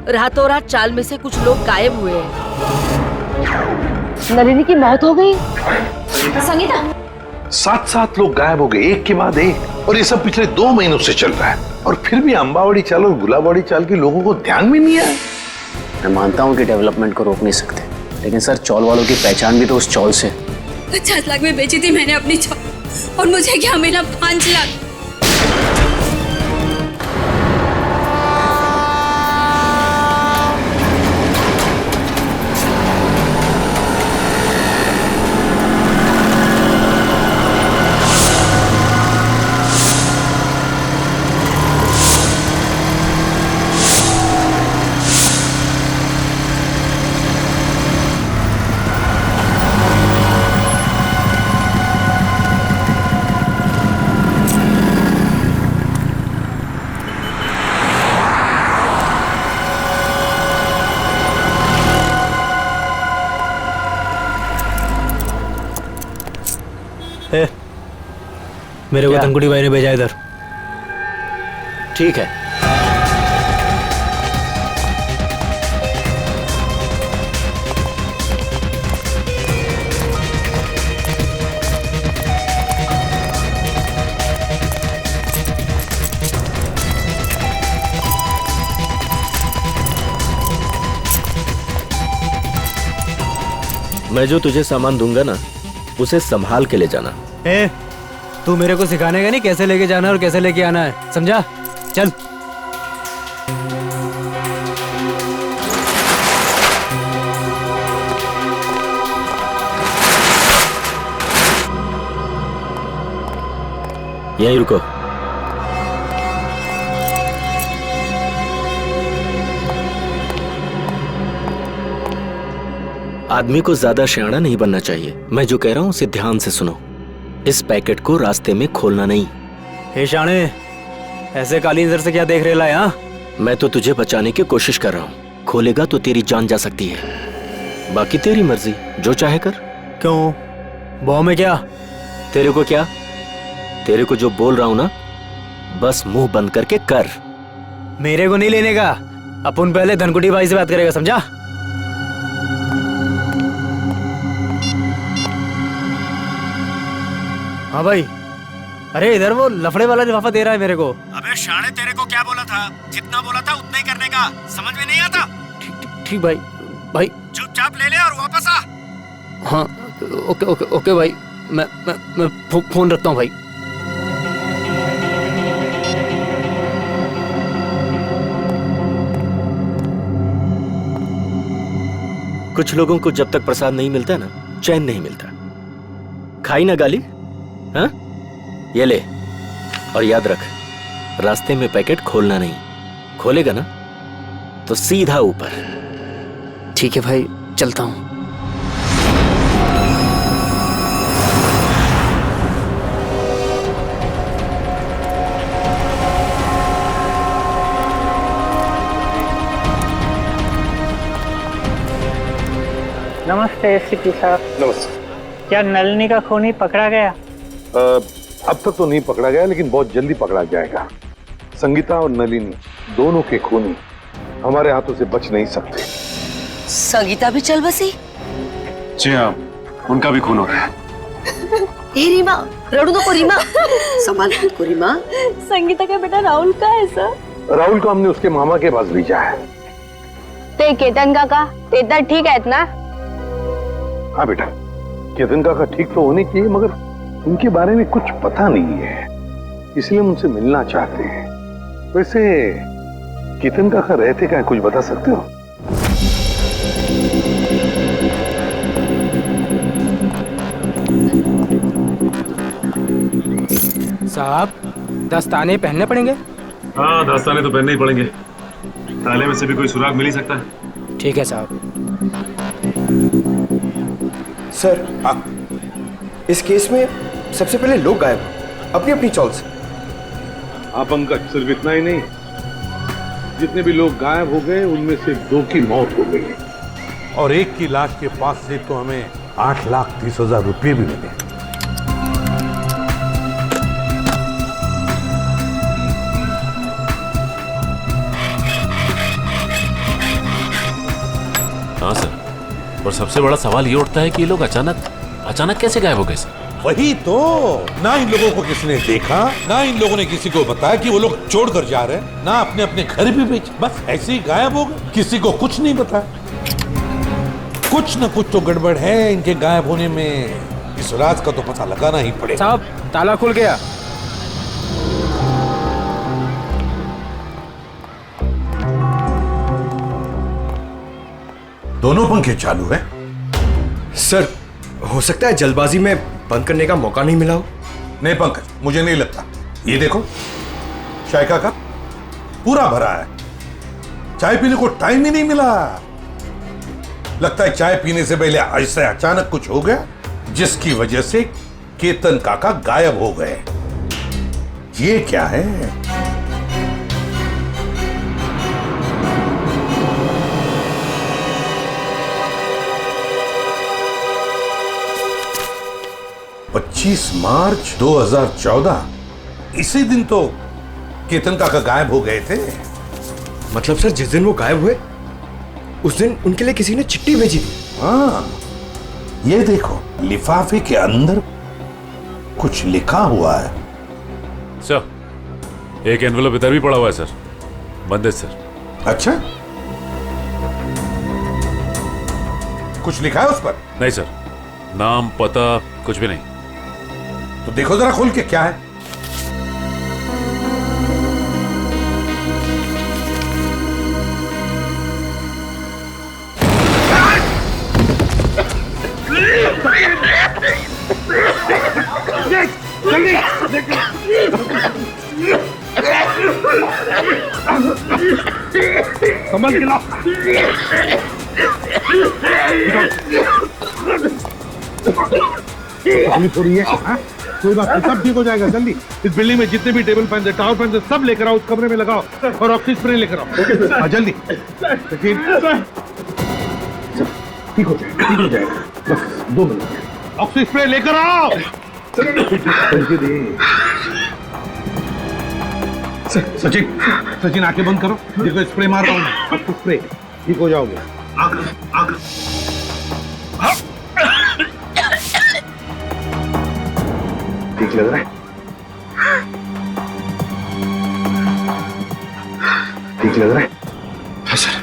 रातों रात चाल में से कुछ लोग गायब हुए हैं। नलिनी की मौत हो गई। संगीता, 7 लोग गायब हो गए, एक के बाद एक, और ये सब पिछले 2 महीनों से चल रहा है। और फिर भी अंबावड़ी चाल और गुलाबवाड़ी चाल के लोगों को ध्यान में नहीं आया। मैं मानता हूँ कि डेवलपमेंट को रोक नहीं सकते, लेकिन सर चौल वालों की पहचान भी तो उस चौल से। 50 लाख में बेची थी मैंने अपनी चौल, और मुझे क्या मिला? 5 लाख। मेरे को धनकुड़ी भाई ने भेजा इधर। ठीक है, मैं जो तुझे सामान दूंगा ना, उसे संभाल के ले जाना। तू मेरे को सिखाने का नहीं कैसे लेके जाना और कैसे लेके आना है, समझा? चल। यहीं रुको। आदमी को ज्यादा सियाना नहीं बनना चाहिए। मैं जो कह रहा हूं उसे ध्यान से सुनो। इस पैकेट को रास्ते में खोलना नहीं। हे शाणे, ऐसे काली नजर से क्या देख रहे ला? मैं तो तुझे बचाने की कोशिश कर रहा हूँ। खोलेगा तो तेरी जान जा सकती है। बाकी तेरी मर्जी, जो चाहे कर। क्यों? बॉम्ब में क्या? तेरे को क्या? तेरे को जो बोल रहा हूँ ना, बस मुंह बंद करके कर। मेरे को नहीं लेने का। अपन पहले धनकुटी भाई से बात करेगा, समझा? हाँ भाई। अरे इधर वो लफड़े वाला लिफाफा दे रहा है मेरे को। अबे शाणे, तेरे को क्या बोला था? जितना बोला था उतना ही करने का। समझ में नहीं आता? ठीक भाई। भाई चुपचाप ले ले और वापस आ। हाँ, ओके ओके ओके भाई। मैं फोन रखता हूँ भाई। कुछ लोगों को जब तक प्रसाद नहीं मिलता ना, चैन नहीं मिलता। खाई ना गाली? हाँ, ये ले और याद रख, रास्ते में पैकेट खोलना नहीं। खोलेगा ना तो सीधा ऊपर। ठीक है भाई, चलता हूँ। नमस्ते एसपी साहब। नमस्ते। क्या नलिनी का खूनी पकड़ा गया? अब तक तो नहीं पकड़ा गया, लेकिन बहुत जल्दी पकड़ा जाएगा। संगीता और नलिनी दोनों के खूनी हमारे हाथों से बच नहीं सकते। संगीता भी चल बसी? जी हाँ, उनका भी खून हो रहा है। हे रीमा, रड़ू नको रीमा। संभाल खुद को रीमा। संगीता का बेटा राहुल का है सर? राहुल को हमने उसके मामा के पास भेजा है। ते केतन काका, ते ठीक है ना? हाँ बेटा, केतन काका ठीक तो होने चाहिए, मगर उनके बारे में कुछ पता नहीं है, इसलिए हम उनसे मिलना चाहते हैं। वैसे केतन काका रहते क्या, कुछ बता सकते हो? साहब, दस्ताने पहनने पड़ेंगे? हाँ, दस्ताने तो पहनने ही पड़ेंगे। ताले में से भी कोई सुराग मिल ही सकता है। ठीक है साहब। सर, इस केस में सबसे पहले लोग गायब अपनी अपनी चौल से। हाँ पंकज, सिर्फ इतना ही नहीं, जितने भी लोग गायब हो गए उनमें से 2 की मौत हो गई और 1 की लाश के पास से तो हमें 8,30,000 रुपये भी मिले। और सबसे बड़ा सवाल ये उठता है कि ये लोग अचानक कैसे गायब हो गए सर? वही तो, ना इन लोगों को किसी ने देखा, ना इन लोगों ने किसी को बताया कि वो लोग छोड़कर जा रहे हैं, ना अपने अपने घर भी बेच, बस ऐसे ही गायब हो गए, किसी को कुछ नहीं बताया। कुछ न कुछ तो गड़बड़ है इनके गायब होने में, इस राज का तो पता लगाना ही पड़ेगा। साहब ताला खुल गया। दोनों पंखे चालू हैं? सर हो सकता है जल्दबाजी में बंद करने का मौका नहीं मिला हो। नहीं पंकज, मुझे नहीं लगता। ये देखो, चाय का कप पूरा भरा है, चाय पीने को टाइम ही नहीं मिला। लगता है चाय पीने से पहले ऐसे अचानक कुछ हो गया जिसकी वजह से केतन काका गायब हो गए। ये क्या है? मार्च 2014, इसी दिन तो केतन काका गायब हो गए थे। मतलब सर जिस दिन वो गायब हुए उस दिन उनके लिए किसी ने चिट्ठी भेजी थी। हाँ, ये देखो, लिफाफे के अंदर कुछ लिखा हुआ है। सर, एक एनवेलप इधर भी पड़ा हुआ है सर, बंद है सर। अच्छा, कुछ लिखा है उस पर? नहीं सर, नाम पता कुछ भी नहीं। तो देखो जरा खोल के क्या है। संभल के लाओ। तकलीफ हो रही है? हाँ? कोई बात नहीं, सब ठीक हो जाएगा जल्दी। इस बिल्डिंग में जितने भी टेबल फैन है, टावर फैन है, सब लेकर आओ, उस कमरे में लगाओ और ऑक्सीजन स्प्रे लेकर आओ। हाँ जल्दी। ठीक हो जाएगा, ठीक हो जाएगा, बस 2 मिनट। ऑक्सीजन स्प्रे लेकर आओ। सचिन आंखें बंद करो, देखो स्प्रे मार रहा हूँ मैं, आपको स्प्रे, ठीक हो जाओगे। ठीक लग रहा है? ठीक लग रहा है? हाँ सर,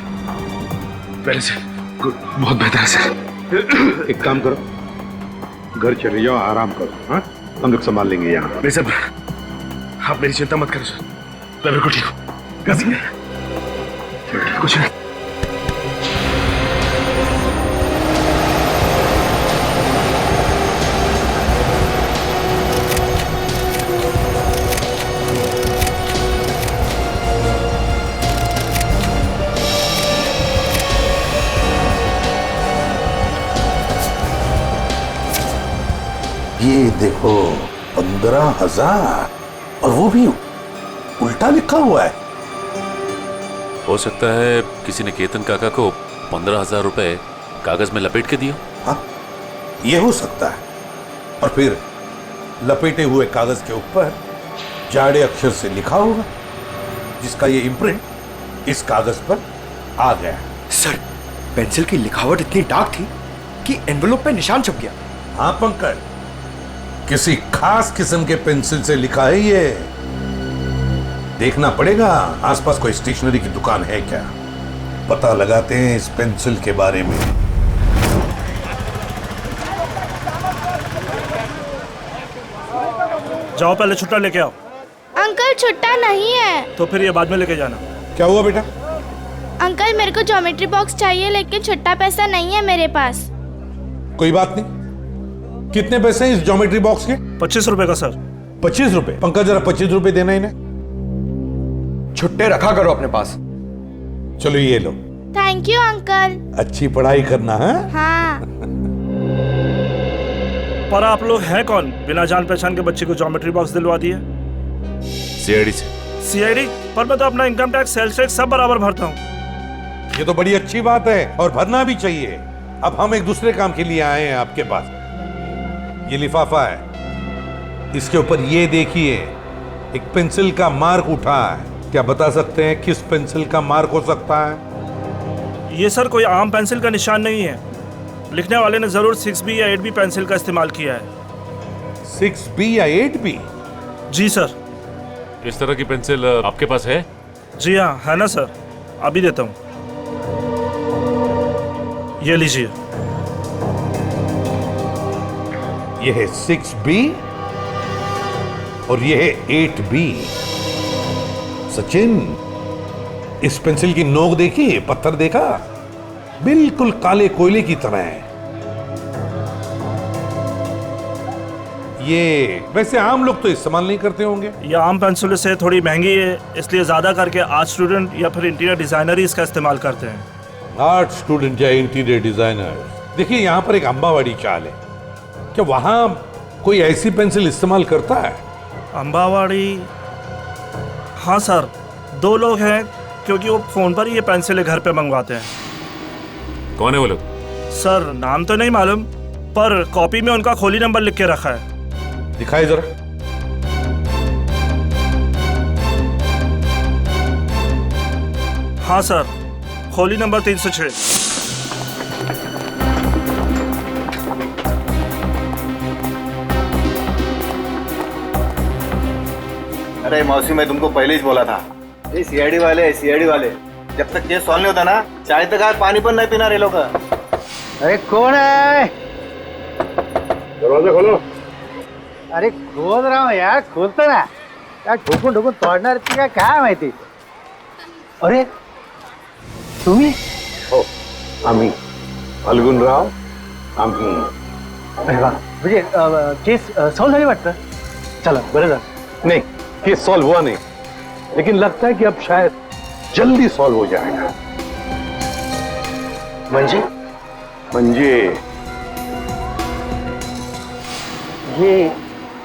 पहले से गुड, बहुत बेहतर है सर। एक काम करो, घर चले जाओ, आराम करो। हाँ, हम लोग संभाल लेंगे यहाँ। नहीं सर, आप मेरी चिंता मत करो सर, मैं बिल्कुल ठीक हूँ। कुछ नहीं। ये देखो, 15,000, और वो भी उल्टा लिखा हुआ है। हो सकता है किसी ने केतन काका को 15,000 रुपए कागज में लपेट के दिया। हाँ, ये हो सकता है। और फिर लपेटे हुए कागज के ऊपर जाड़े अक्षर से लिखा होगा, जिसका ये इम्प्रिंट इस कागज पर आ गया। सर पेंसिल की लिखावट इतनी डार्क थी कि एनवेलप पे निशान छप गया। हाँ पंकज, किसी खास किस्म के पेंसिल से लिखा है ये। देखना पड़ेगा आसपास कोई स्टेशनरी की दुकान है क्या, पता लगाते हैं इस पेंसिल के बारे में। जाओ पहले छुट्टा लेके आओ। अंकल छुट्टा नहीं है। तो फिर ये बाद में लेके जाना। क्या हुआ बेटा? अंकल मेरे को ज्योमेट्री बॉक्स चाहिए, लेकिन छुट्टा पैसा नहीं है मेरे पास। कोई बात नहीं, कितने पैसे हैं इस ज्योमेट्री बॉक्स के? 25 रुपए का सर। 25 रुपए? पंकज जरा 25 रुपए देना इन्हें। छुट्टे रखा करो अपने पास। चलो ये लो। Thank you uncle. अच्छी पढ़ाई करना है। हाँ। पर आप लोग हैं कौन, बिना जान पहचान के बच्चे को ज्योमेट्री बॉक्स दिलवा दिए? सीआईडी से। सीआईडी? पर मैं तो अपना इनकम टैक्स, सेल्स टैक्स सब बराबर भरता हूँ। ये तो बड़ी अच्छी बात है और भरना भी चाहिए। अब हम एक दूसरे काम के लिए आए हैं आपके पास। ये लिफाफा है, इसके ऊपर ये देखिए, एक पेंसिल का मार्क उठा है। क्या बता सकते हैं किस पेंसिल का मार्क हो सकता है? ये सर कोई आम पेंसिल का निशान नहीं है, लिखने वाले ने जरूर 6B या 8B पेंसिल का इस्तेमाल किया है। 6B या 8B? जी सर। इस तरह की पेंसिल आपके पास है? जी हाँ, है ना सर, अभी देता हूँ। ये लीजिए। ये है 6B और ये है 8B। सचिन, इस पेंसिल की नोक देखी, पत्थर देखा, बिल्कुल काले कोयले की तरह है। ये वैसे आम लोग तो इस्तेमाल नहीं करते होंगे। ये आम पेंसिल से थोड़ी महंगी है, इसलिए ज्यादा करके आर्ट स्टूडेंट या फिर इंटीरियर डिजाइनर ही इसका इस्तेमाल करते हैं। आर्ट स्टूडेंट या इंटीरियर डिजाइनर। देखिए, यहाँ पर एक अंबावाड़ी चाल है, क्या वहां कोई ऐसी पेंसिल इस्तेमाल करता है? अंबावाड़ी? हाँ सर, 2 लोग हैं, क्योंकि वो फोन पर ही ये पेंसिलें घर पे मंगवाते हैं। कौन है वो लोग? सर नाम तो नहीं मालूम, पर कॉपी में उनका खोली नंबर लिख के रखा है। दिखाई जरा। हाँ सर, खोली नंबर 306। अरे मौसी, मैं तुमको पहले ही बोला था, ये सीआईडी वाले जब तक केस सॉल्व नहीं होता ना, चाय तक आज पानी पर नहीं पीना रे लोग। अरे कौन है? दरवाजा खोलो। अरे खोल रहा हूँ यार, खोलतो ना यार, ठोकून ठोकून तोडणार ती काय माहिती. अरे तुम्ही? हो, आम्ही फाल्गुनराव, आम्ही. अरे वा, म्हणजे केस सॉल्व झाली वाटतं. चला बरं झालं. नहीं, केस सॉल्व हुआ नहीं, लेकिन लगता है कि अब शायद जल्दी सॉल्व हो जाएगा। म्हणजे ये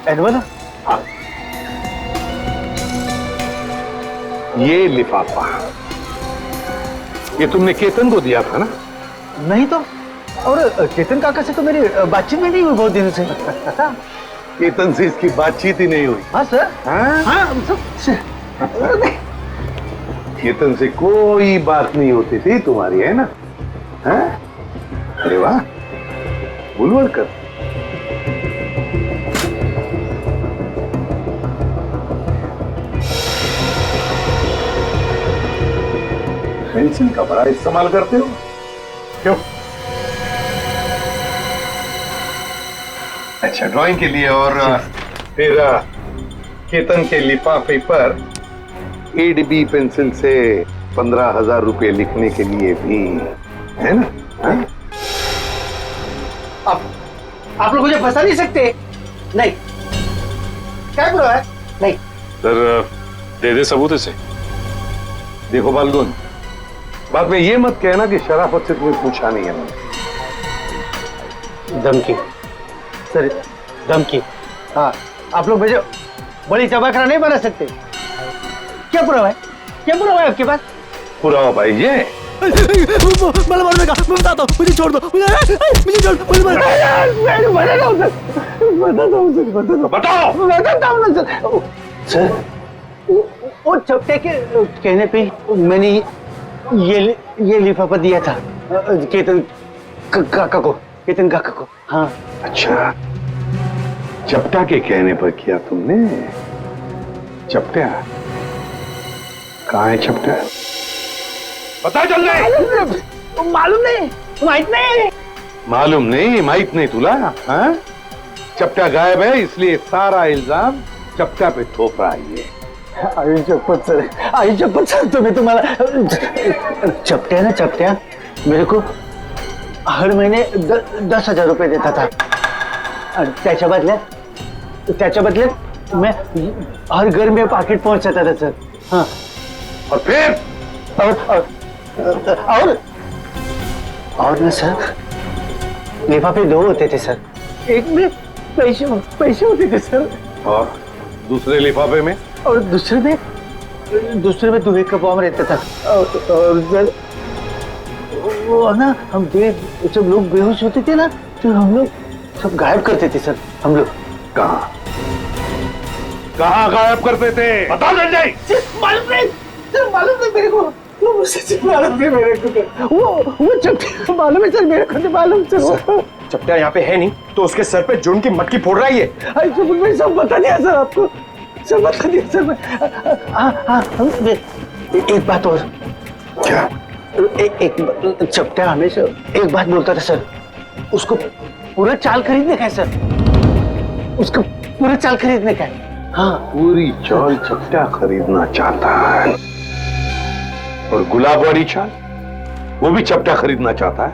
एनवलप? हाँ, ये लिफाफा, ये तुमने केतन को दिया था ना? नहीं तो, और केतन काका से तो मेरी बातचीत भी नहीं हुई बहुत दिनों से. केतन से इसकी बातचीत ही नहीं हुई? हाँ सर. हाँ केतन से कोई बात नहीं होती थी तुम्हारी, है ना? हाँ? अरे वाह, बुलवड़कर. पेंसिल का बड़ा इस्तेमाल करते हो, क्यों? अच्छा, ड्राइंग के लिए. और फिर केतन के लिफाफे पर 8B पेंसिल से 15,000 रुपए लिखने के लिए भी, है ना? हाँ? आप लोग मुझे फंसा नहीं सकते. नहीं, क्या बुरा है? नहीं सर, दे दे सबूत इसे. देखो फाल्गुन, बाद में ये मत कहना कि शराफत से तुम्हें पूछा नहीं है मैंने. धमकी सर, धमकी. हाँ, आप लोग मुझे बड़ी चबाखरा नहीं बना सकते. क्या पुरावा है? क्या पुरावा है आपके पास? पुरावा भाई ये मला मारने का, मैं बताता हूँ, मुझे छोड़ दो, मुझे छोड़, मुझे बताता हूँ सर. वो चपटे के कहने पे मैंने ये लिफाफा दिया था केतन काका को. हाँ. अच्छा, चपटा के कहने पर किया तुमने? चपटा कहाँ है? चपटा पता चल रहा? मालूम नहीं, माहित नहीं. मालूम नहीं, माहित नहीं तुला? हाँ? चपटा गायब है, इसलिए सारा इल्जाम चपटा पे थोप रहा है ये. आई शपथ सर, तुम्हें तुम्हारा चपट्या मेरे को हर महीने 10,000 रुपए देता था. और त्याच्या बदल्यात मैं हर घर में पाकिट पहुंचाता था सर. हाँ. और फिर और ना सर, लिफाफे 2 होते थे सर. एक में पैसे होते थे सर, और दूसरे लिफाफे में? और दूसरे में दुहे का बॉम्ब रहता था. और सर वो ना, हम जब लोग बेहोश होते थे ना, तो हम लोग सब गायब करते थे सर. हम लोग कहाँ गायब करते थे? बता संजय. मालूम नहीं मेरे को. सच मालूम है मेरे को, वो चपटा मालूम है सर, मेरे को तो मालूम सर। चपटा यहाँ पे है नहीं तो उसके सर पे जुन की मटकी फोड़ रहा है ये। मैं सब बता दिया सर आपको, सब बता दिया सर मैं। हाँ एक बात और। क्या? एक चपटा हमेशा एक बात बोलता था सर, उसको पूरा चाल खरीदने का है सर, उसको पूरा चाल खरीदने का है। हाँ, पूरी चाल चपटा खरीदना चाहता है, और गुलाब वाली चाल वो भी चपटा खरीदना चाहता है।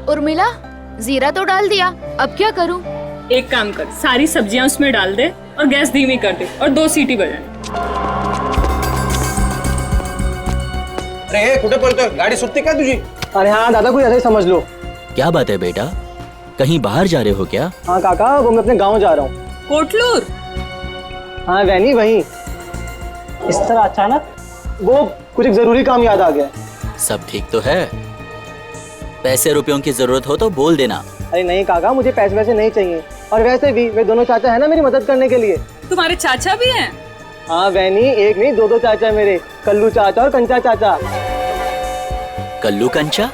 उर्मिला, जीरा तो डाल दिया, अब क्या करूं? एक काम कर, सारी सब्जियां उसमें डाल दे और गैस धीमी कर दे और 2 सीटी बजाए। अरे कुठे पळतोय, गाडी सुटते का तुझी? अरे हाँ दादा, कोई ऐसे समझ लो। क्या बात है बेटा, कहीं बाहर जा रहे हो क्या? हाँ काका, वो मैं अपने गांव जा रहा हूँ। कोटलूर? हाँ वैनी, वही। इस तरह अचानक वो कुछ एक जरूरी काम याद आ गया। सब ठीक तो है? पैसे रुपयों की जरूरत हो तो बोल देना। अरे नहीं काका, मुझे पैसे वैसे नहीं चाहिए, और वैसे भी वे दोनों चाचा है ना मेरी मदद करने के लिए। तुम्हारे चाचा भी हैं? हाँ वैनी, एक नहीं दो चाचा मेरे, कल्लू चाचा और कंचा चाचा। कल्लू कंचा,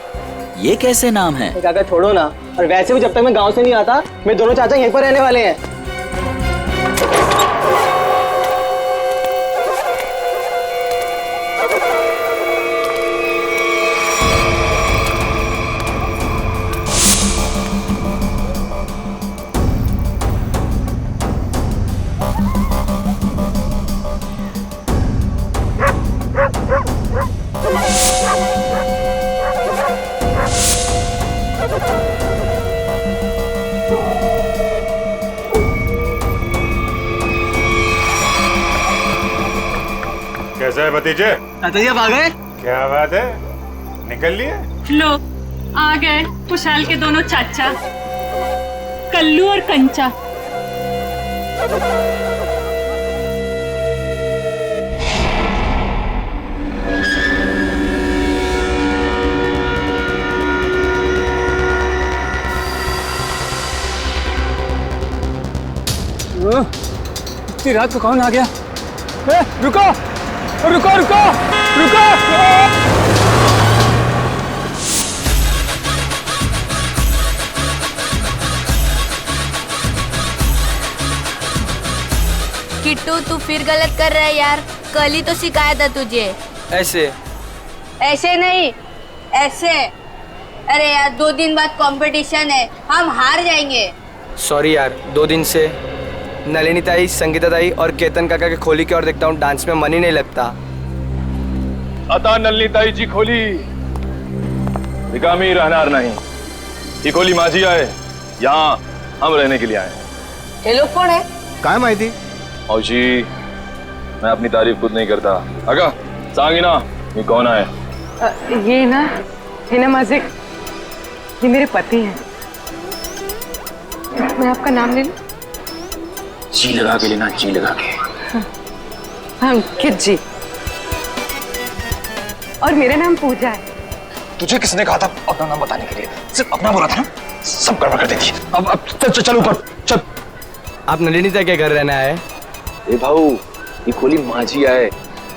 ये कैसे नाम है? काका छोड़ो ना, और वैसे भी जब तक मैं गांव से नहीं आता मेरे दोनों चाचा यहीं पर रहने वाले हैं। कैसा है भतीजे? चाचा आ गए? क्या बात है, निकल लिए? लो, आ गए खुशहाल के दोनों चाचा, कल्लू और कंचा। इतनी रात को कौन आ गया? रुको रुको रुको रुको! किट्टू, तू फिर गलत कर रहा है यार, कल ही तो सिखाया था तुझे। ऐसे ऐसे नहीं, ऐसे। अरे यार 2 दिन बाद कंपटीशन है, हम हार जाएंगे। सॉरी यार, 2 दिन से नलिनी ताई, संगीता ताई और केतन काका के खोली की ओर देखता हूँ, डांस में मन ही नहीं लगता। आता नलिनी ताई जी खोली, निकामी रहनार नहीं। ये खोली माझी आहे, यहाँ हम रहने के लिए आए हैं। ये लोग कौन है? काय माहिती? औशी, मैं अपनी तारीफ खुद नहीं करता। अगा सांगी ना, ये कौन है? ये ना माझे, ये मेरे पति हैं। मैं आपका नाम ले लूं? जी लगा के लेना, जी लगा के। हाँ, अंकित जी। और मेरा नाम पूजा है। तुझे किसने कहा था अपना नाम बताने के लिए? सिर्फ अपना बोला था ना, सब गड़बड़ कर देती। अब चल ऊपर चल। आप नलिनी ताई के घर रहना है? ए भाऊ, ये खोली माझी आहे,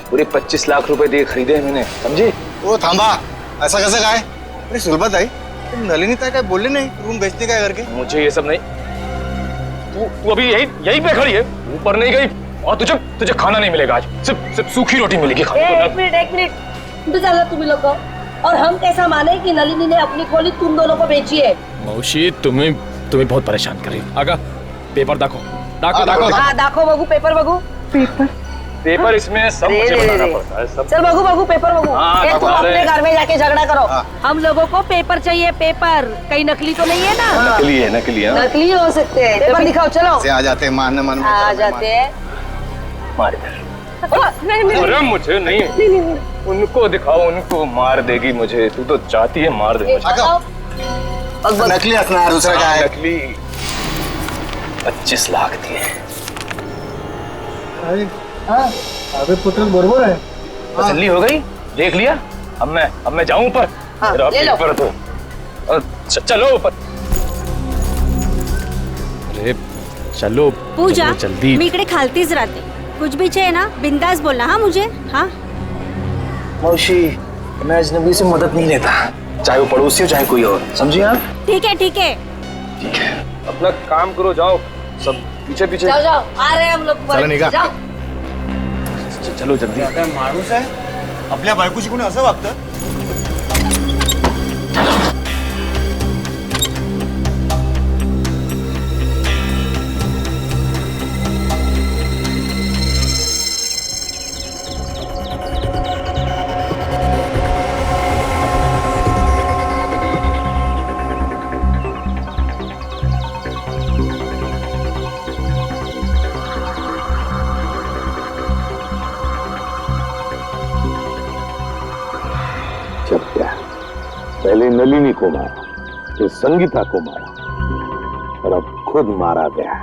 पूरे 25 लाख रुपए दे खरीदे हैं मैंने, समझे? ओ थांबा, ऐसा कैसे काय? अरे सुलभा ताई, तुम नलिनी ताई काय बोलले नहीं रूम बेचने का करके? मुझे ये सब नहीं, तू अभी यही पे खड़ी है, ऊपर नहीं गई, और तुझे खाना नहीं मिलेगा आज, सिर्फ सूखी रोटी मिलेगी खाने को। एक मिनट, तो चलो तुम लोग को, और हम कैसा माने कि नलिनी ने अपनी खोली तुम दोनों को बेची है? मौशी, तुम्हें बहुत परेशान कर रही है। आगा पेपर दाखो। हाँ दाखो बगू, पेपर बगू। पेपर इसमें सब मुझे बताना पड़ता है सब। चल बगू पेपर बगू। हाँ, तुम अपने घर में जाके झगड़ा करो। हम लोगों को पेपर चाहिए, पेपर। कहीं नकली तो नहीं है ना? नकली है, नकली हो सकते हैं। पेपर दिखाओ, चलो। से आ जाते हैं, मारने मन आ जाते हैं। मार अरे मुझे नहीं, उनको दिखाओ, उनको मार देगी मुझे। तू तो चाहती है मार दे मुझे। नकली हंसना है, दूसरा क्या है? नकली 25 लाख दिए। अबे पुत्र बरोबर है। तसल्ली हो गई, देख लिया। अब मैं जाऊं ऊपर? ले लो। तो चलो ऊपर। अरे चलो पूजा चलो जल्दी. मी इकडे खालतीच राहते. कुछ भी चाहिए ना बिंदास बोलना हाँ मुझे. हाँ मौसी, मैं अजनबी से मदद नहीं लेता, चाहे वो पड़ोसी हो चाहे कोई और, समझिए आप? ठीक है ठीक है. अपना काम करो, जाओ सब पीछे पीछे. जाओ जाओ, आ रहे हैं हम लोग. चला निघा. जाओ. चलो जल्दी. काय माणूस आहे आपल्या बायकोशी कोणी असं वागतं? पहले नलिनी को मारा, फिर संगीता को मारा और अब खुद मारा गया.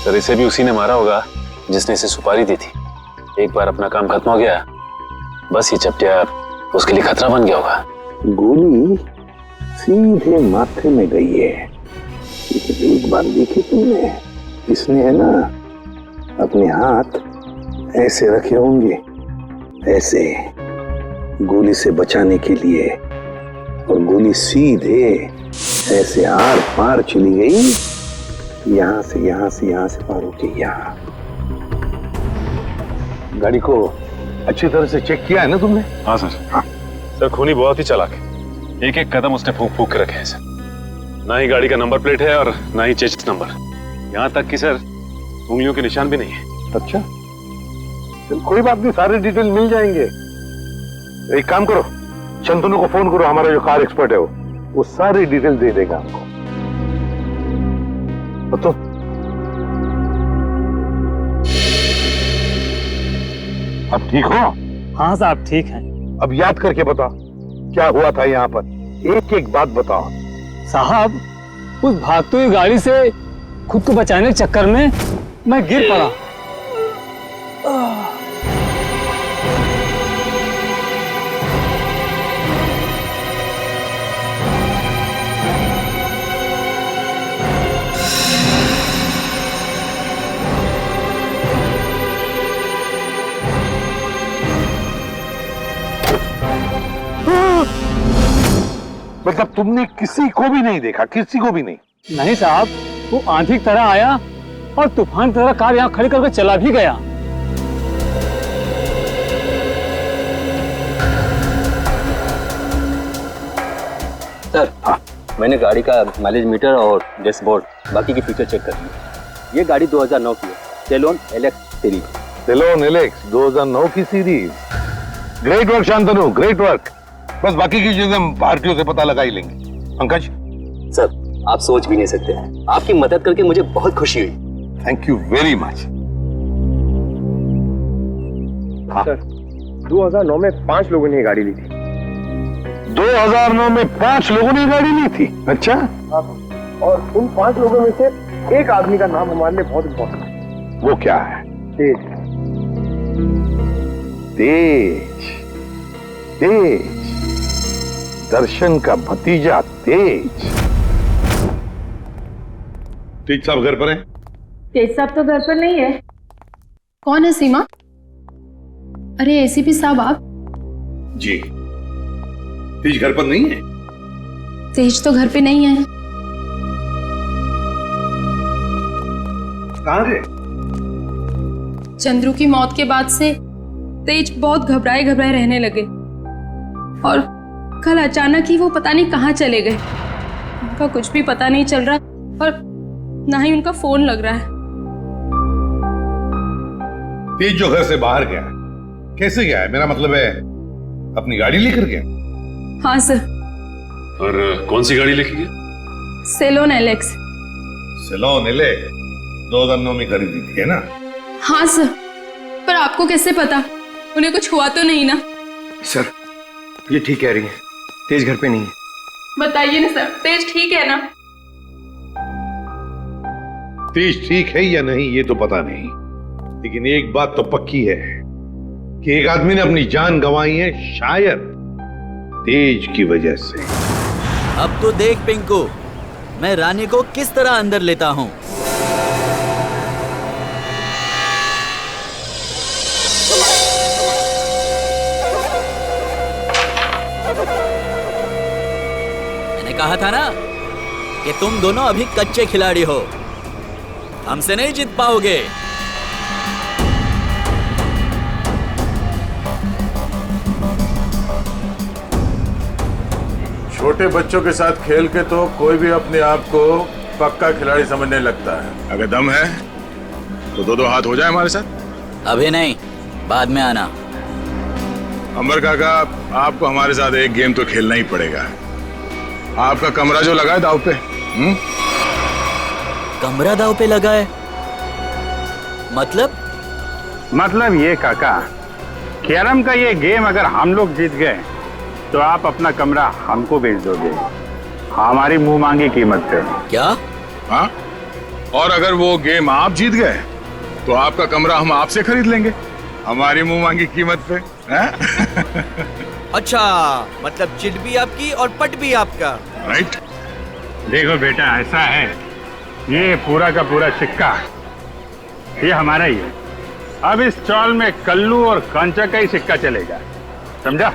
सर इसे भी उसी ने मारा होगा जिसने इसे सुपारी दी थी. एक बार अपना काम खत्म हो गया, बस ये चपटिया उसके लिए खतरा बन गया होगा. गोली सीधे माथे में गई है. एक बार देखी तुमने, इसने है ना अपने हाथ ऐसे रखे होंगे, ऐसे गोली से बचाने के लिए, और गोली सीधे ऐसे आर पार चली गई, यहां से पार होके यहाँ. गाड़ी को अच्छी तरह से चेक किया है ना तुमने? हाँ सर. हाँ. सर खूनी बहुत ही चालाक है, एक एक कदम उसने फूंक फूंक के रखे हैं सर. ना ही गाड़ी का नंबर प्लेट है और ना ही चेसिस नंबर, यहाँ तक कि सर उंगलियों के निशान भी नहीं है. अच्छा चल कोई बात नहीं, सारे डिटेल मिल जाएंगे. एक काम करो, शंतनु को फोन करो, हमारा जो कार एक्सपर्ट है वो सारी डिटेल दे देगा हमको. तो अब ठीक हो? हाँ साहब ठीक है. अब याद करके बताओ क्या हुआ था यहाँ पर, एक एक बात बताओ. साहब उस भागती हुई गाड़ी से खुद को बचाने के चक्कर में मैं गिर पड़ा. मतलब तुमने किसी को भी नहीं देखा? किसी को भी नहीं? नहीं साहब, वो आंधी की तरह आया और तूफान की तरह कार यहाँ खड़ी करके चला भी गया. सर हाँ, मैंने गाड़ी का माइलेज मीटर और डैशबोर्ड बाकी की फीचर चेक कर ली. ये गाड़ी 2009 की है, सेलोन एलेक्स सीरीज. सेलोन एलेक्स 2009 की series. Great work Shantanu, great work. बस बाकी की चीजें हम भारतीयों से पता लगा ही लेंगे. पंकज सर आप सोच भी नहीं सकते, आपकी मदद करके मुझे बहुत खुशी हुई. Thank you very much. Sir 2009 में 5 लोगों ने गाड़ी ली थी. 2009 में 5 लोगों ने गाड़ी ली थी? अच्छा. और उन 5 लोगों में से एक आदमी का नाम हमारे लिए बहुत इम्पोर्टेंट है. वो क्या है? तेज. तेज. तेज, दर्शन का भतीजा तेज. तेज साहब घर पर हैं? तेज साहब तो घर पर नहीं है. कौन है सीमा? अरे एसीपी साहब आप? जी. तेज घर पर नहीं है? तेज तो घर पे नहीं है. कहाँ गए? चंद्रू की मौत के बाद से तेज बहुत घबराए घबराए रहने लगे और कल अचानक ही वो पता नहीं कहाँ चले गए. उनका कुछ भी पता नहीं चल रहा और ना ही उनका फोन लग रहा है. तेज जो घर से बाहर गया कैसे गया है? मेरा मतलब है अपनी गाड़ी लेकर गया? हाँ सर. और कौन सी गाड़ी लेके गया? Salon Alex. सेलोन एलेक्स 2009 में खरीदी थी है ना? हाँ सर, पर आपको कैसे पता? उन्हें कुछ हुआ तो नहीं ना? सर ये ठीक कह रही है, तेज घर पे नहीं है. बताइए ना सर, तेज ठीक है ना? तेज ठीक है या नहीं ये तो पता नहीं, लेकिन एक बात तो पक्की है कि एक आदमी ने अपनी जान गंवाई है, शायद तेज की वजह से. अब तो देख पिंकू, मैं रानी को किस तरह अंदर लेता हूँ। मैंने कहा था ना कि तुम दोनों अभी कच्चे खिलाड़ी हो, हमसे नहीं जीत पाओगे। छोटे बच्चों के साथ खेल के तो कोई भी अपने आप को पक्का खिलाड़ी समझने लगता है। अगर दम है तो दो हाथ हो जाए हमारे साथ। अभी नहीं, बाद में आना। अंबर काका, आपको हमारे साथ एक गेम तो खेलना ही पड़ेगा। आपका कमरा जो लगा है दाव पे। कमरा दाव पे लगा है? मतलब ये काका, कैरम का ये गेम अगर हम लोग जीत गए तो आप अपना कमरा हमको बेच दोगे, हमारी मुंह मांगी कीमत पे। क्या? हाँ, और अगर वो गेम आप जीत गए तो आपका कमरा हम आपसे खरीद लेंगे, हमारी मुंह मांगी कीमत पे। अच्छा, मतलब चिट भी आपकी और पट भी आपका। राइट। देखो बेटा, ऐसा है, ये पूरा का पूरा सिक्का ये हमारा ही है। अब इस चौल में कल्लू और कांचा का ही सिक्का चलेगा, समझा?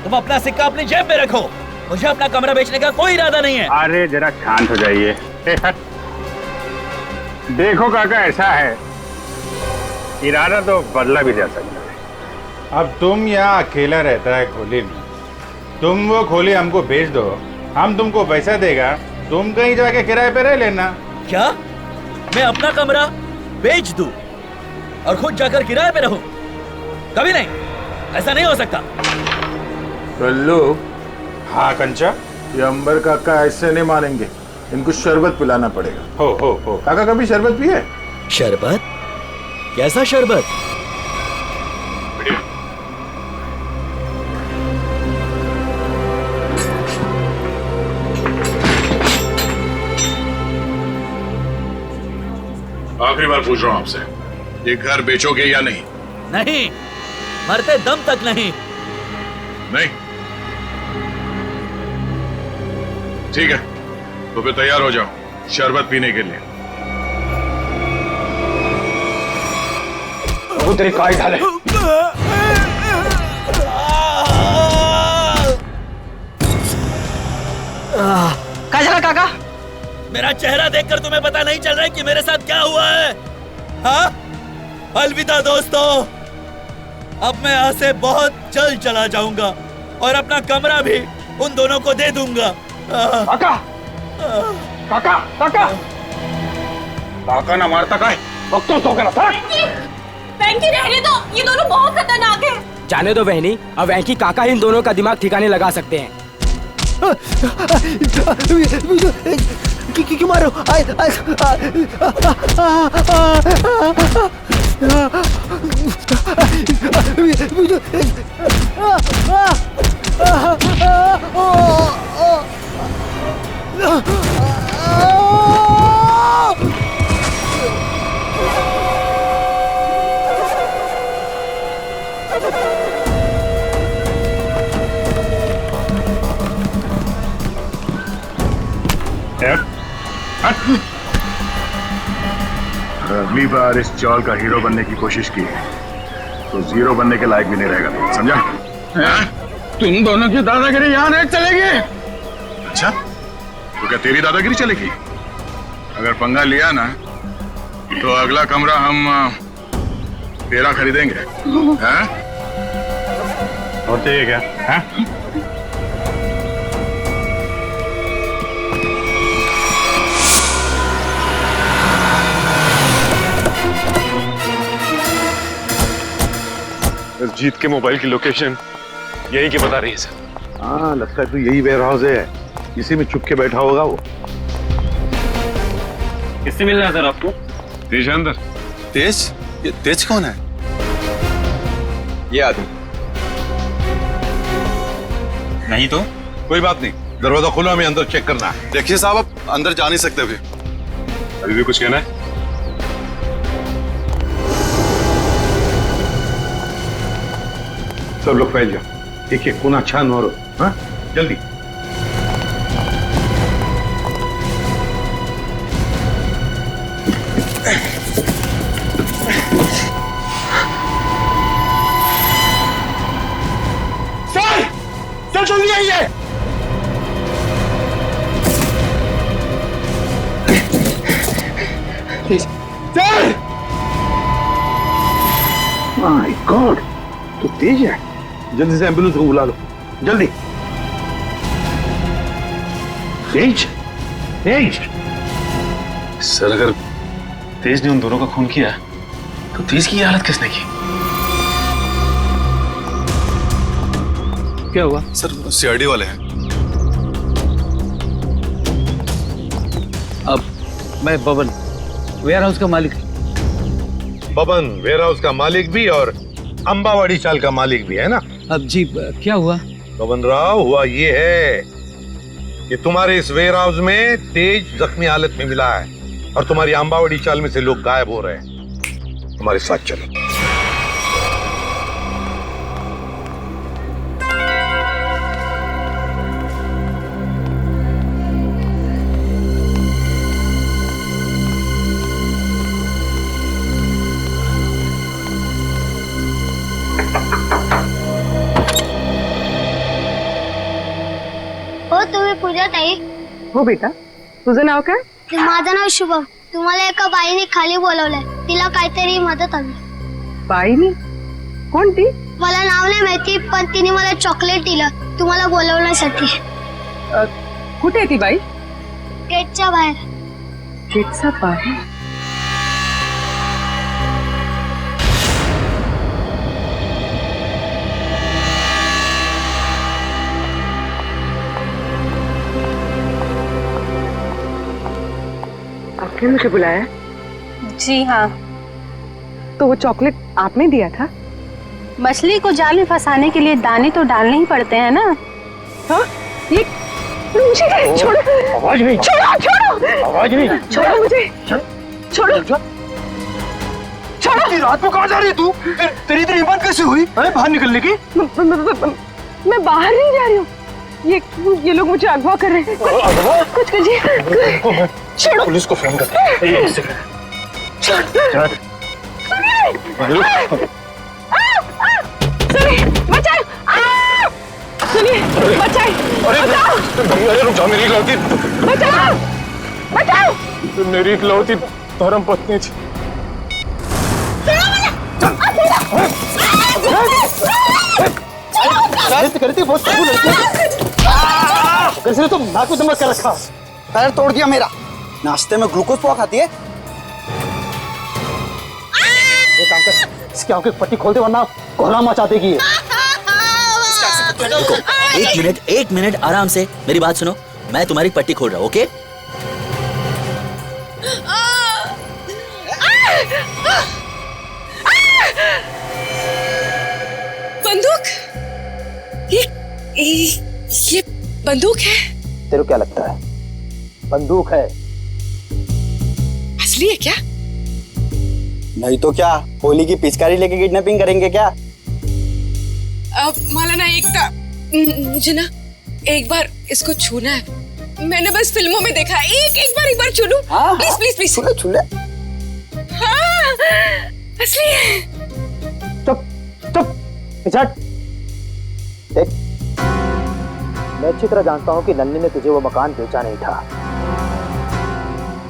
तुम अपना सिक्का अपनी जेब में रखो, मुझे अपना कमरा बेचने का कोई इरादा नहीं है। अरे जरा शांत हो जाइए। देखो काका, ऐसा है, इरादा तो बदला भी जा सकता है। अब तुम यहाँ अकेला रहता है खोली में, तुम वो खोली हमको बेच दो, हम तुमको पैसा देगा, तुम कहीं जाके किराए पे रह लेना। क्या मैं अपना कमरा बेच दूं और खुद जाकर किराए पे रहूं? कभी नहीं, ऐसा नहीं हो सकता। कल्लू। हाँ कंचा, ये अंबर काका ऐसे नहीं मानेंगे, इनको शरबत पिलाना पड़ेगा। हो काका, कभी शरबत पिए? शरबत? कैसा शरबत? आखिरी बार पूछ रहा हूं आपसे, ये घर बेचोगे या नहीं? नहीं, मरते दम तक नहीं। नहीं? ठीक है, तो फिर तैयार हो जाओ शरबत पीने के लिए। वो तेरी काय ढाले। क्या चला काका? मेरा चेहरा देखकर तुम्हें पता नहीं चल रहा है कि मेरे साथ क्या हुआ है? हाँ? अलविदा दोस्तों, अब मैं यहाँ से बहुत जल्द चला जाऊंगा और अपना कमरा भी उन दोनों को दे दूंगा। काका, काका, काका, काका ना मारता का है, वक्तों तो करा था। वेंकी रहने दो, ये दोनों बहुत खतरनाक है। जाने दो बहनी, अब वेंकी काका इन दोनों का दिमाग ठिकाने लगा सकते हैं। क्यों मारो? अगली बार इस चौल का हीरो बनने की कोशिश की तो जीरो बनने के लायक भी नहीं रहेगा, समझा? तुम दोनों की दादागिरी यहाँ नहीं चलेगी। अच्छा, तो क्या तेरी दादागिरी चलेगी? अगर पंगा लिया ना तो अगला कमरा हम तेरा खरीदेंगे। हैं? और चाहिए क्या? हैं? इस जीत के मोबाइल की लोकेशन यही की बता रही है सर। हाँ, लगता है तो यही वेयर हाउस है, इसी में छुप के बैठा होगा वो। किससे मिलना है सर आपको? तेज अंदर। तेज? ये तेज कौन है? ये आदमी नहीं तो कोई बात नहीं, दरवाजा खोलो, हमें अंदर चेक करना है। देखिए साहब, आप अंदर जा नहीं सकते अभी। अभी भी कुछ कहना है? सब लोग फैल जाओ, एक एक कोना छान मारो। हाँ, जल्दी। सर! माय गॉड, तो तेज है। जल्दी से एम्बुलेंस को बुला लो, जल्दी। तेज, तेज। सर अगर तेज ने उन दोनों का खून किया तो तेज की ये हालत किसने की? क्या हुआ? सर सीआईडी वाले हैं। अब मैं बबन वेयर हाउस का मालिक। बबन वेयर हाउस का मालिक भी और अंबावाड़ी चाल का मालिक भी है ना? अब जी क्या हुआ? बबन राव, हुआ ये है कि तुम्हारे इस वेयर हाउस में तेज जख्मी हालत में मिला है और तुम्हारी अंबावाड़ी चाल में से लोग गायब हो रहे हैं। हमारे साथ चलो। हो तुम्ही पूजा ताई? हो बेटा, तुझं नाव काय? माझं नाव शुभम. तुम्हाला एका बाईने खाली बोलवलंय, तिला काहीतरी मदत हवी. बाईनी? कोणती? मला नाव नाही माहिती, पण तिने मला चॉकलेट दिलं तुम्हाला बोलवण्यासाठी. कुठे आहे ती बाई? गेटच्या बाहेर. गेटच्या बाहेर? आपने मुझे बुलाया? जी हाँ. तो वो चॉकलेट आपने दिया था? मछली को जाल में फंसाने के लिए दाने तो डालने ही पड़ते हैं ना. हाँ? ये मुझे छोड़ो. आवाज नहीं. छोड़ो, छोड़ो. आवाज नहीं. छोड़ो मुझे. छोड़ो. इतनी रात को कहाँ जा रही है तू? तेरी इतनी हिम्मत कैसे हुई? अरे बाहर निकलने की? मैं बाहर नहीं जा रही हूँ. ये लोग मुझे अगवा कर रहे हैं. कुछ कीजिए. छोड़ो. पुलिस को फोन कर. एक सेकंड. सुनिए, बचाओ. सुनिए, बचाए. अरे रुक जाओ, मेरी गलती. बचाओ, बचाओ. मेरी इकलौती धर्म पत्नी थी. करती बहुत कैसे तुम नाक में दमक कर रखा. पैर तोड़ दिया मेरा. नाश्ते में ग्लूकोज पोहा खाती है. ये काम कर, इसकी आंखें पट्टी खोल दे वरना कोहरा मचा देगी ये. एक मिनट आराम से मेरी बात सुनो. मैं तुम्हारी पट्टी खोल रहा हूँ. ओके? बंदूक? ये बंदूक है? तेरे को क्या लगता है? बंदूक है. असली है क्या? नहीं तो क्या, होली की पिचकारी लेके किडनैपिंग करेंगे क्या? अब माला ना मुझे ना एक बार इसको छूना है. मैंने बस फिल्मों में देखा है. एक बार छू लूं. Please please please. छू ले. हाँ, असली है. चुप. देख, मैं अच्छी तरह जानता हूँ कि नन्नी ने तुझे वो मकान बेचा नहीं था.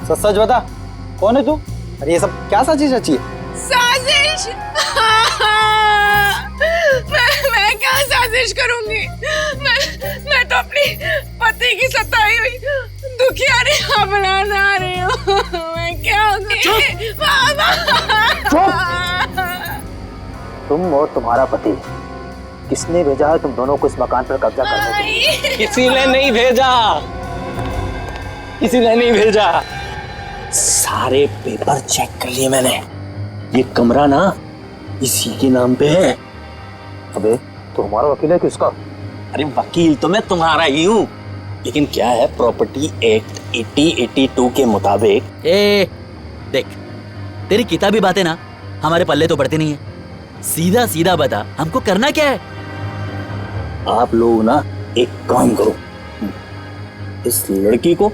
सच बता, कौन है तू? अरे ये सब क्या साजिश रची है? साजिश? मैं क्या साजिश करूंगी? मैं तो अपनी पति की सताई हुई दुखियारी अपना रही हूँ. मैं क्या तुम और तुम्हारा पति, किसने भेजा है तुम दोनों को इस मकान पर कब्जा करने के लिए? किसी ने नहीं भेजा. किसी ने नहीं भेजा. सारे पेपर चेक कर लिए मैंने. ये कमरा ना इसी के नाम पे है. अबे तो हमारा वकील है किसका? अरे वकील तो मैं तुम्हारा ही हूँ. लेकिन क्या है, प्रॉपर्टी एक्ट 8082 के मुताबिक. देख, तेरी किताबी बातें ना हमारे पल्ले तो पड़ती नहीं है. सीधा सीधा बता, हमको करना क्या है? आप लोग ना एक काम करो, इस लड़की को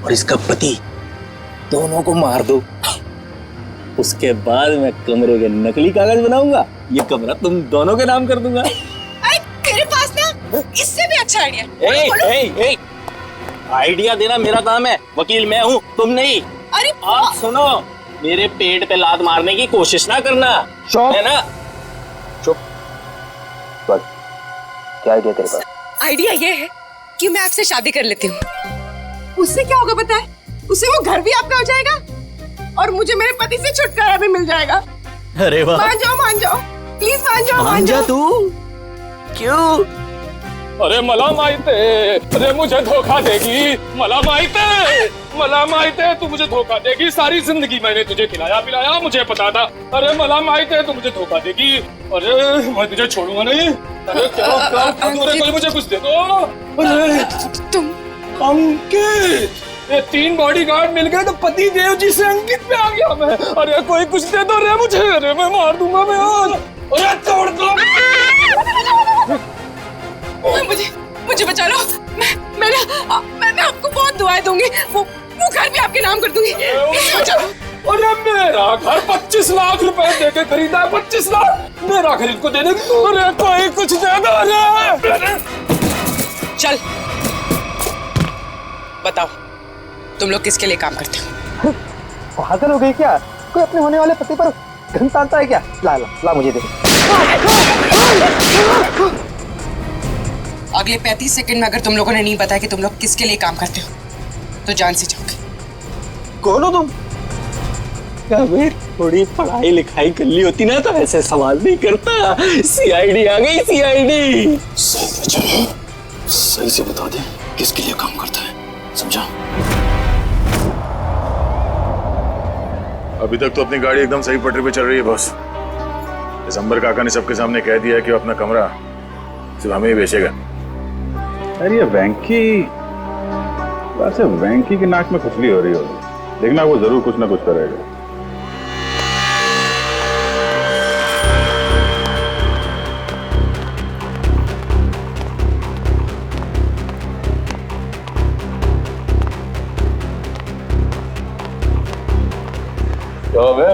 और इसका पति दोनों को मार दो. उसके बाद मैं कमरे के नकली कागज बनाऊंगा. ये कमरा तुम दोनों के नाम कर दूंगा. अरे तेरे पास ना इससे भी अच्छा आइडिया. आइडिया देना मेरा काम है. वकील मैं हूँ, तुम नहीं. अरे आप सुनो, मेरे पेट पे लात मारने की कोशिश ना करना, है ना? चुप। क्या आइडिया तेरे पास? आइडिया ये है कि मैं आपसे शादी कर लेती हूँ। उससे क्या होगा पता है? उससे वो घर भी आपका हो जाएगा और मुझे मेरे पति से छुटकारा भी मिल जाएगा। अरे वाह, मान जाओ प्लीज, मान जाओ तू। क्यों? अरे मला माहित है, अरे मुझे धोखा देगी, मला माहित है तू मुझे धोखा देगी। सारी जिंदगी मैंने तुझे खिलाया पिलाया, मुझे पता था। अरे मला माहित है तू मुझे धोखा देगी। अरे मैं तुझे छोड़ूंगा नहीं। अरे क्या मुझे कुछ दे दो। अरे तुम अंकित, ये 3 बॉडीगार्ड मिल गए तो पति देव जी से अंकित पे आ गया मैं। अरे कोई कुछ दे दो रे मुझे, अरे मैं मार दूंगा मैं आज। अरे छोड़ दो मुझे बचा लो। मैं आपको बहुत दुआएं दूंगी, वो घर भी आपके नाम कर दूंगी। अरे मेरा घर 25 लाख रुपए देके खरीदा है, 25 लाख मेरा खरीद को दे दे। अरे कोई कुछ दे दो। अरे चल बताओ, तुम लोग किसके लिए काम करते हो? पागल हो गई क्या? कोई अपने होने वाले पति पर घन तानता है क्या? ला मुझे दे। अगले 35 सेकंड में अगर तुम लोगों ने नहीं बताया कि तुम लोग किसके लिए काम करते हो तो जान से जाओगे। कौन हो तुम? अबे थोड़ी पढ़ाई लिखाई कर ली होती ना तो ऐसे सवाल नहीं करता। सीआईडी आ गई, सीआईडी। सही से बता दे किसके लिए काम करता है, समझा? अभी तक तो अपनी गाड़ी एकदम सही पटरी पे चल रही है बॉस। दिसंबर काका ने सबके सामने कह दिया कि वो अपना कमरा सिर्फ हमें ही बेचेगा। अरे ये वेंकी, वैसे वेंकी की नाक में खुजली हो रही होगी, देखना वो जरूर कुछ ना कुछ करेगा।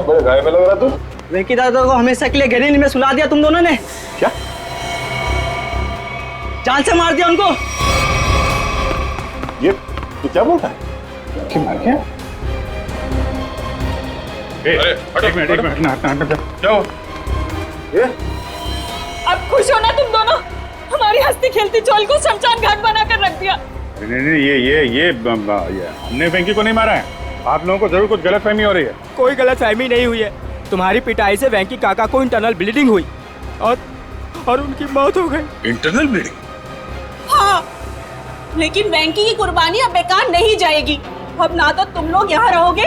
बड़े गाय में लग रहा तू। वेंकी दादा को हमेशा के लिए गहरीनी में सुला दिया तुम दोनों ने। क्या? जान से मार दिया उनको। ये तू क्या बोलता है? कि मार क्या? एक मिनट जाओ। ये अब खुश हो ना तुम दोनों? हमारी हंसती खेलती चोल को शमशान घाट बनाकर रख दिया। नहीं, ये हमने वेंकी को नहीं मारा है। आप लोगों को जरूर कुछ गलतफहमी हो रही है। कोई गलतफहमी नहीं हुई है। तुम्हारी पिटाई से वेंकी काका को इंटरनल ब्लीडिंग हुई और उनकी मौत हो गई। Internal bleeding? हाँ, लेकिन वेंकी की कुर्बानी अब बेकार नहीं जाएगी। अब ना तो तुम लोग यहाँ रहोगे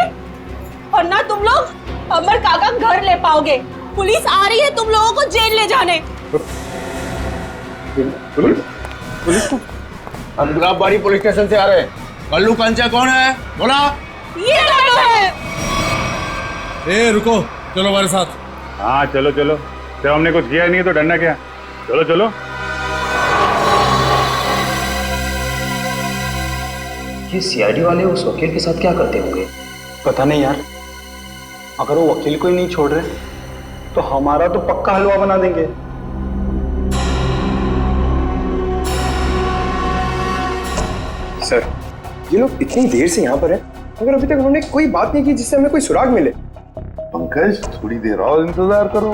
और ना तुम लोग अमर काका घर ले पाओगे। पुलिस आ रही है तुम लोगों को जेल ले जाने। पुलिस? हम गुलाबबाड़ी पुलिस स्टेशन से आ रहे हैं। कल्लू कंचा कौन है? बोला। ये लड्डू है। ए रुको, चलो हमारे साथ। हाँ चलो जब हमने कुछ किया नहीं तो डरना क्या? चलो। ये सीआईडी वाले उस वकील के साथ क्या करते होंगे? पता नहीं यार। अगर वो वकील को ही नहीं छोड़ रहे तो हमारा तो पक्का हलवा बना देंगे। सर, ये लोग इतनी देर से यहाँ पर हैं, मगर अभी तक उन्होंने कोई बात नहीं की जिससे हमें कोई सुराग मिले। पंकज, थोड़ी देर और इंतजार करो,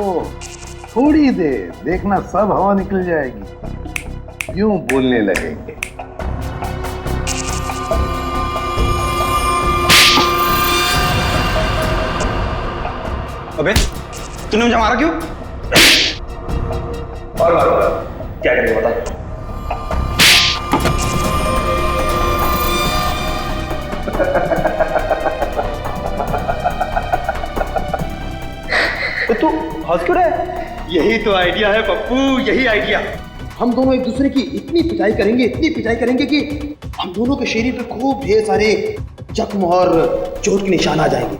थोड़ी देर, देखना सब हवा निकल जाएगी, यूं बोलने लगेंगे। अबे तूने मुझे मारा क्यों? और मारो, क्या करेंगे बता? तो तू हंस क्यों रहा है? यही तो आइडिया है पप्पू, यही आइडिया। हम दोनों एक दूसरे की इतनी पिटाई करेंगे कि हम दोनों के शरीर पे खूब ढेर सारे जख्म और चोट के निशान आ जाएंगे।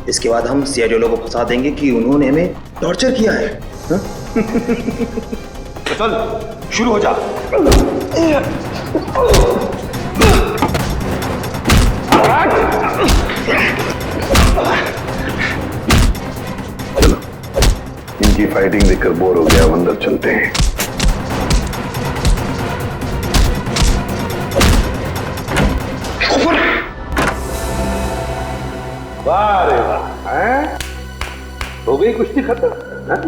इसके बाद हम सीआईडी लोगों को फंसा देंगे कि उन्होंने हमें टॉर्चर किया है। तो चल शुरू हो जा। इनकी फाइटिंग देखकर बोर हो गया, अब अंदर चलते हैं। वाह रे वाह, हैं? हो गई कुश्ती खत्म, हैं?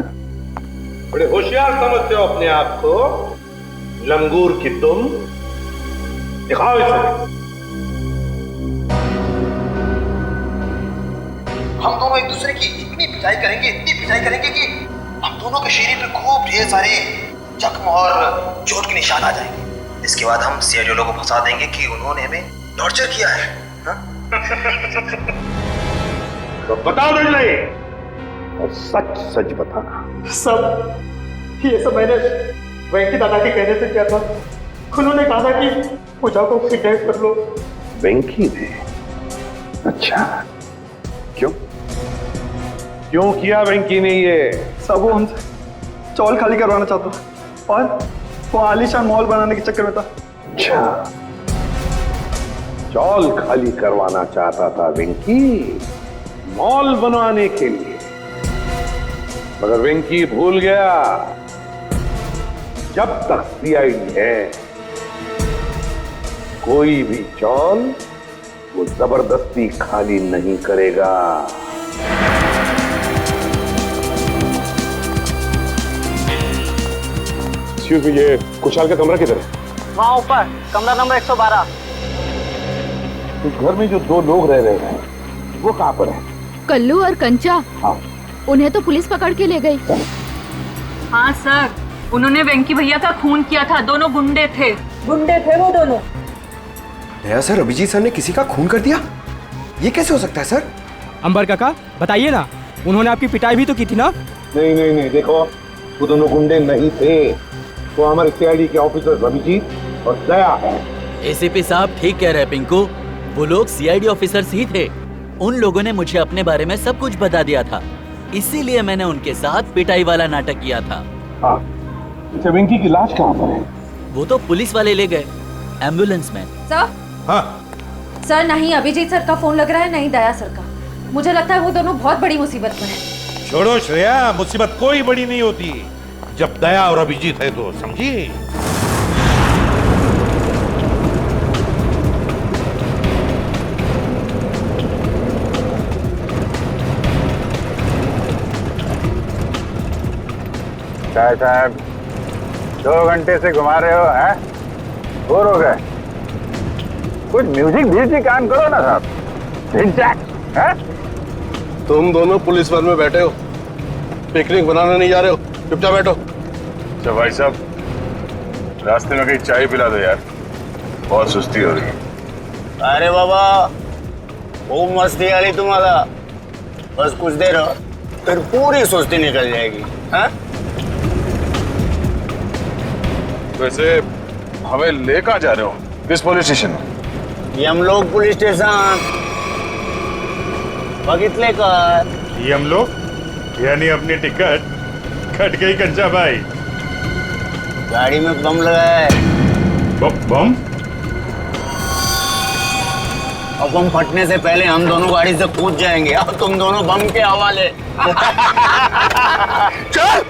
बड़े होशियार समझते हो अपने आप को, लंगूर की तुम। दिखाओ इसे। हम दोनों एक दूसरे की इतनी पिटाई करेंगे कि हम दोनों के शरीर पे खूब ढेर सारे जख्म और चोट के निशान आ जाएंगे। इसके बाद हम सीआईडी वालों को फंसा देंगे कि उन्होंने हमें टॉर्चर किया है। तो बताओ दंडलई, और सच सच बताना। सब ये सब मैंने वेंकी दादा के कहने से किया था। उन्होंने कहा था कि पूजा को किडनैप कर लो। वेंकी ने? अच्छा, क्यों क्यों किया वेंकी ने ये? सब वो हमसे चौल खाली करवाना चाहता था और वो आलीशान मॉल बनाने के चक्कर में था। अच्छा, चौल खाली करवाना चाहता था वेंकी मॉल बनवाने के लिए, मगर वेंकी भूल गया जब तक सीआईडी है कोई भी चौल वो जबरदस्ती खाली नहीं करेगा। ये कुशाल का कमरा किधर है? वहाँ ऊपर कमरा नंबर 112। उस घर में जो दो लोग रह रहे हैं वो कहाँ पर है? कल्लू और कंचा। हाँ। उन्हें तो पुलिस पकड़ के ले गई। हाँ सर, उन्होंने वेंकी भैया का खून किया था। दोनों गुंडे थे वो दोनों। नया सर, अभिजीत सर ने किसी का खून कर दिया? ये कैसे हो सकता है सर? अंबर काका बताइए ना, उन्होंने आपकी पिटाई भी तो की थी ना? नहीं नहीं नहीं, देखो वो दोनों गुंडे नहीं थे, वो हमारे सीआईडी के ऑफिसर अभिजीत और दया है। एसीपी साहब ठीक कह रहे हैं पिंकू, वो लोग सीआईडी ऑफिसर्स ही थे। उन लोगों ने मुझे अपने बारे में सब कुछ बता दिया था, इसीलिए मैंने उनके साथ पिटाई वाला नाटक किया था। हाँ, अच्छा वेंकी की लाश कहाँ पर है? वो तो पुलिस वाले ले गए एम्बुलेंस में। सर? हाँ सर, नहीं अभिजीत सर का फोन लग रहा है, नहीं दया सर का। मुझे लगता है वो दोनों बहुत बड़ी मुसीबत में हैं। छोड़ो श्रेया, मुसीबत कोई बड़ी नहीं होती जब दया और अभिजीत है तो, समझी? क्या साहब 2 घंटे से घुमा रहे हो, हैं? बोर हो गए? कुछ म्यूजिक ऑन करो ना साहब। हैं? तुम दोनों पुलिस वन में बैठे हो, पिकनिक बनाने नहीं जा रहे हो, चुपचाप बैठो। अच्छा भाई साहब, रास्ते में कहीं चाय पिला दो यार, बहुत सुस्ती हो रही है। अरे बाबा खूब मस्ती आ रही तुम्हारा, बस कुछ देर फिर पूरी सुस्ती निकल जाएगी। हाँ? वैसे हमें ले कहाँ जा रहे हो? किस पुलिस स्टेशन? यमलोक पुलिस स्टेशन बघितले का। यमलोक यानी अपनी टिकट कट गई कंचा भाई। गाड़ी में बम लगा है। बम? और बम फटने से पहले हम दोनों गाड़ी से कूद जाएंगे और तुम दोनों बम के हवाले। चल!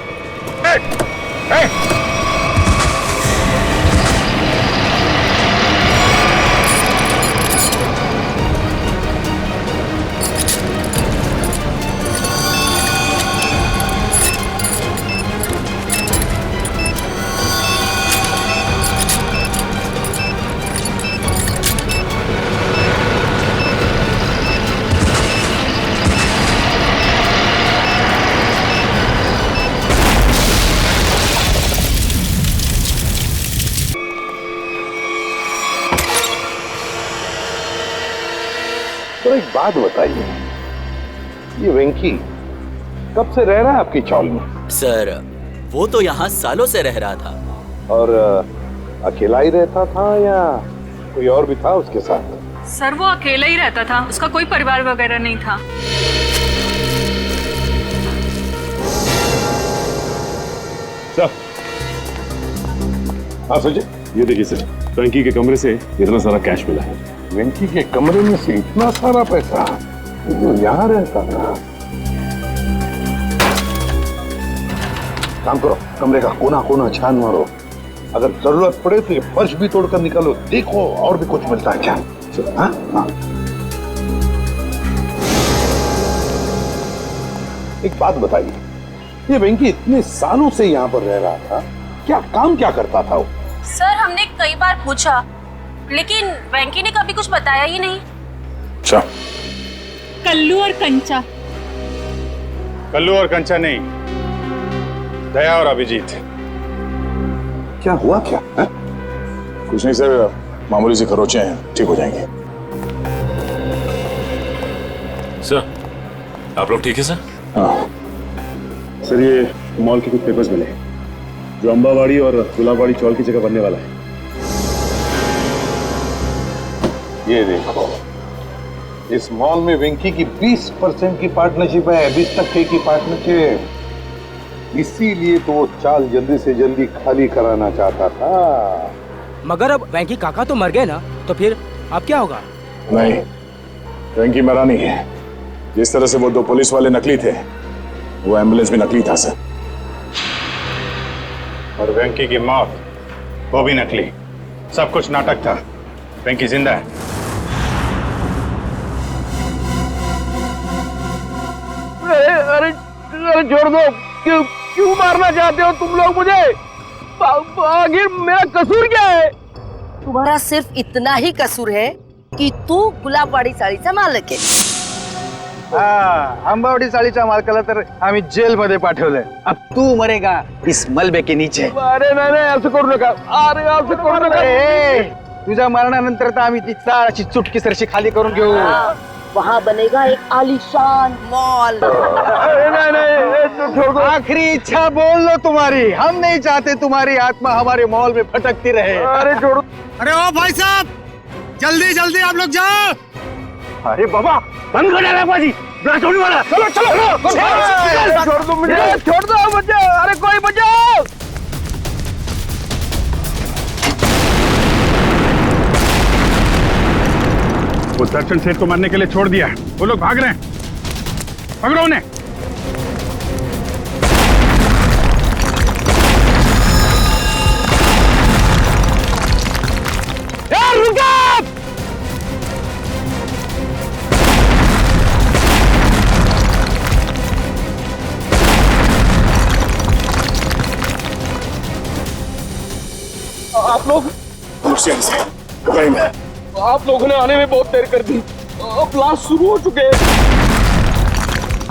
तो एक बात बताइए, ये वेंकी कब से रह रहा है आपकी चौल में? सर वो तो यहाँ सालों से रह रहा था। और अकेला ही रहता था या कोई और भी था उसके साथ? सर वो अकेला ही रहता था, उसका कोई परिवार वगैरह नहीं था। सर, हाँ सोचिए, ये देखिए सर, वेंकी के कमरे से इतना सारा कैश मिला है। वेंकी के कमरे में से इतना सारा पैसा जो यहाँ रहता था? काम करो, कमरे का कोना कोना छान मारो, अगर जरूरत पड़े तो ये फर्श भी तोड़कर निकालो, देखो और भी कुछ मिलता है क्या। हाँ? हाँ। एक बात बताइए, ये वेंकी इतने सालों से यहाँ पर रह रहा था, क्या करता था वो? सर हमने कई बार पूछा, लेकिन वेंकी ने कभी कुछ बताया ही नहीं। अच्छा, कल्लू और कंचा। कल्लू और कंचा नहीं, दया और अभिजीत। क्या हुआ क्या है? कुछ नहीं सर, मामूली से खरोचे हैं, ठीक हो जाएंगे। सर, आप लोग ठीक है सर? हाँ सर, ये मॉल के कुछ पेपर्स मिले जो अंबावाड़ी और गुलाबवाड़ी चौल की जगह बनने वाला है। ये देखो, इस मॉल में वेंकी की 20% की पार्टनरशिप है, 20% की पार्टनरशिप। इसीलिए तो वो चाल जल्दी से जल्दी खाली कराना चाहता था। मगर अब वेंकी काका तो मर गए ना, तो फिर अब क्या होगा? नहीं, वेंकी मरा नहीं है। जिस तरह से वो 2 पुलिस वाले नकली थे, वो एम्बुलेंस भी नकली था सर। और वेंकी की मौत, वो भी नकली। सब कुछ नाटक था। वेंकी जिंदा है। अरे छोड़ दो, क्यों मारना चाहते हो तुम लोग मुझे? आखिर मेरा कसूर क्या है? तुम्हारा सिर्फ इतना ही कसूर है कि तू गुलाबवाडी चाळीचा मालक आहे। आंबावडी चाळीच्या मालकाला तर आम्ही जेल मध्ये पाठवलंय। अब तू मरेगा इस मलबे के नीचे। अरे नाही, असं करू नका। अरे असं करू नका। तुझ्या मरणानंतर तर आम्ही ती चाळ अशी चुटकी सरशी खाली करून घेऊ। वहाँ बनेगा एक आलीशान मॉल। आखिरी इच्छा बोल लो तुम्हारी। हम नहीं चाहते तुम्हारी आत्मा हमारे मॉल में भटकती रहे। अरे छोड़ो। अरे ओ भाई साहब, जल्दी जल्दी आप लोग जाओ। अरे बाबा, बंद कर डाला बाजी, छोड़ने वाला। चलो छोड़ दो मुझे, छोड़ दो मुझे। अरे कोई बचाओ। वो दर्शन सेठ को मारने के लिए छोड़ दिया, वो लोग भाग रहे हैं। पकड़ो उन्हें। रुको! आप लोग आप लोगों ने आने में बहुत देर कर दी। अब ब्लास्ट शुरू हो चुके हैं।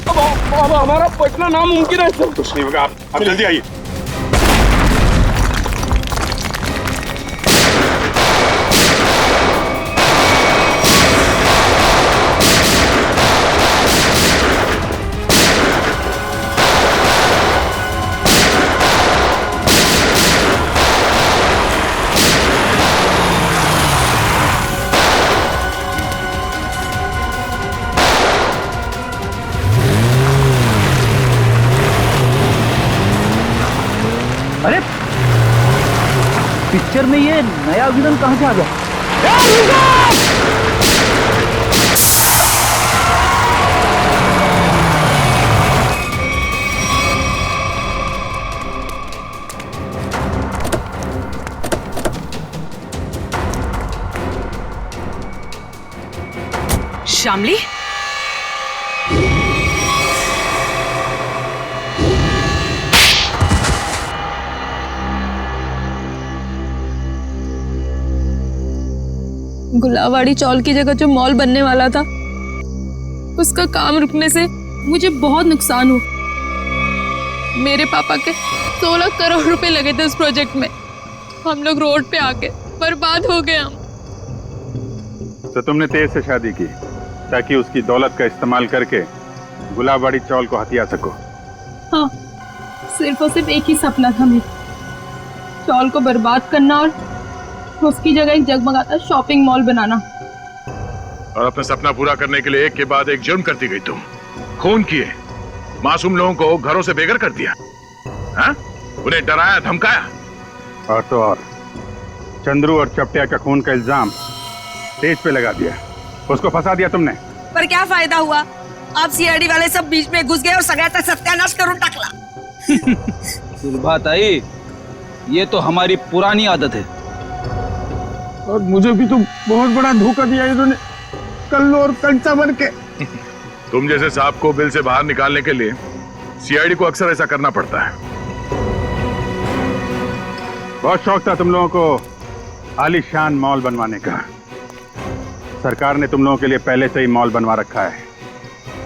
अब हमारा बचना नामुमकिन है सर। कुछ नहीं होगा, आप जल्दी आइए। अरे पिक्चर में ये नया विलन कहां से आ गया? श्यामली, गुलाबवाड़ी चौल की जगह जो मॉल बनने वाला था, उसका काम रुकने से मुझे बहुत नुकसान हुआ। मेरे पापा के 16 करोड़ रुपए लगे थे उस प्रोजेक्ट में। हम लोग रोड पे आके बर्बाद हो गए। हम तो तुमने तेज से शादी की ताकि उसकी दौलत का इस्तेमाल करके गुलाबवाड़ी चौल को हथिया सको। हाँ, सिर्फ और सिर्फ एक ही सपना था मेरा, चौल को बर्बाद करना और उसकी जगह एक जगमगाता शॉपिंग मॉल बनाना। और अपना सपना पूरा करने के लिए एक के बाद एक जुर्म करती गई तुम। खून किए, मासूम लोगों को घरों से बेघर कर दिया, हाँ? उन्हें डराया धमकाया। और तो और चंद्रू और चपटिया का खून का इल्जाम तेज पे लगा दिया, उसको फंसा दिया तुमने। पर क्या फायदा हुआ? आप सीआईडी वाले सब बीच में घुस गए और सगळ्याचा सत्यानाश करून टाकला। सुलभाताई, ये तो हमारी पुरानी आदत है। और मुझे भी तो बहुत बड़ा धोखा दिया इन्होंने, कल्लू और कंचा बन के। तुम जैसे सांप को बिल से बाहर निकालने के लिए सीआईडी को अक्सर ऐसा करना पड़ता है। बहुत शौक था तुम लोगों को आलीशान मॉल बनवाने का। सरकार ने तुम लोगों के लिए पहले से ही मॉल बनवा रखा है।